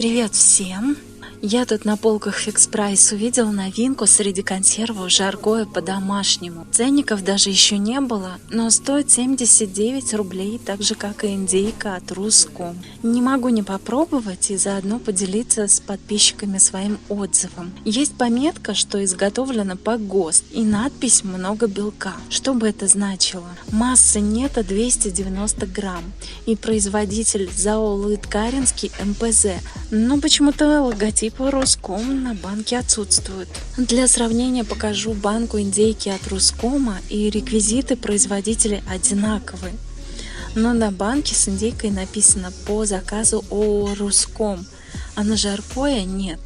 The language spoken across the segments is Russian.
Привет всем! Я тут на полках Фикс Прайс увидела новинку среди консервов жаркое по-домашнему. Ценников даже еще не было, но стоит 79 рублей, так же как и индейка от Руском. Не могу не попробовать и заодно поделиться с подписчиками своим отзывом. Есть пометка, что изготовлено по ГОСТ и надпись «Много белка». Что бы это значило? Масса нетто 290 грамм и производитель ЗАО Лыткаринский МПЗ, но почему-то логотип Роском на банке отсутствует. Для сравнения покажу банку индейки от Роскома, и реквизиты производителя одинаковые. Но на банке с индейкой написано по заказу ООО Роском, а на жаркое нет.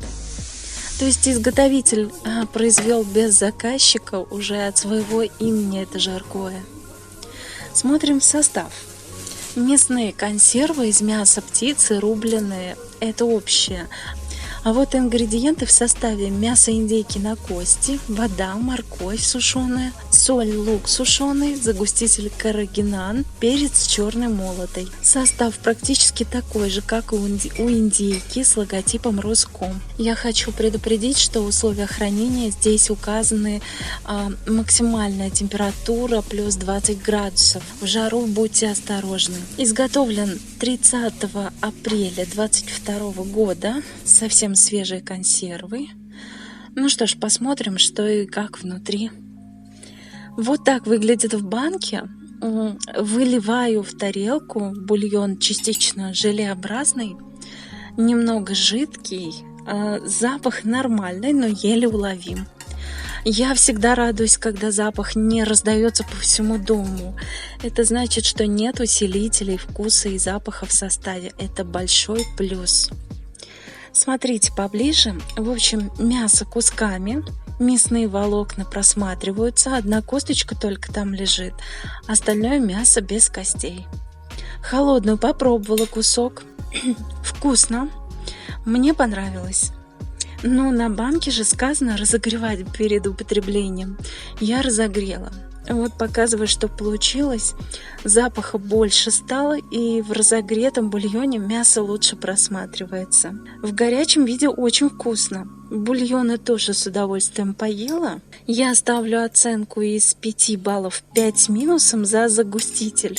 То есть изготовитель произвел без заказчика уже от своего имени это жаркое. Смотрим в состав. Мясные консервы из мяса птицы рубленые – это общее. А вот ингредиенты в составе: мясо индейки на кости, вода, морковь сушеная, соль, лук сушеный, загуститель каррагинан, перец черный молотый. Состав практически такой же, как и у индейки с логотипом Роском. Я хочу предупредить, что условия хранения здесь указаны максимальная температура плюс 20 градусов. В жару будьте осторожны. Изготовлен 30 апреля 2022 года. Совсем свежие консервы. Ну что ж, посмотрим, что и как внутри. Вот так выглядит в банке. Выливаю в тарелку бульон частично желеобразный, немного жидкий. Запах нормальный, но еле уловим. Я всегда радуюсь, когда запах не раздается по всему дому. Это значит, что нет усилителей вкуса и запаха в составе. Это большой плюс. Смотрите поближе. В общем, мясо кусками, мясные волокна просматриваются, одна косточка только там лежит, остальное мясо без костей. Холодную попробовала кусок. Вкусно. Мне понравилось. Но на банке же сказано разогревать перед употреблением. Я разогрела. Вот показываю, что получилось. Запаха больше стало, и в разогретом бульоне мясо лучше просматривается. В горячем виде очень вкусно. Бульоны тоже с удовольствием поела. Я ставлю оценку из 5 баллов 5 с минусом за загуститель.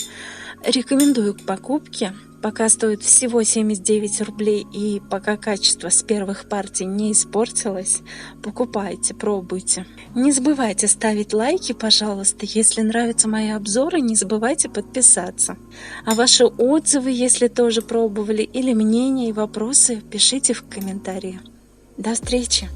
Рекомендую к покупке. Пока стоит всего 79 рублей и пока качество с первых партий не испортилось, покупайте, пробуйте. Не забывайте ставить лайки, пожалуйста. Если нравятся мои обзоры, не забывайте подписаться. А ваши отзывы, если тоже пробовали, или мнения и вопросы, пишите в комментарии. До встречи!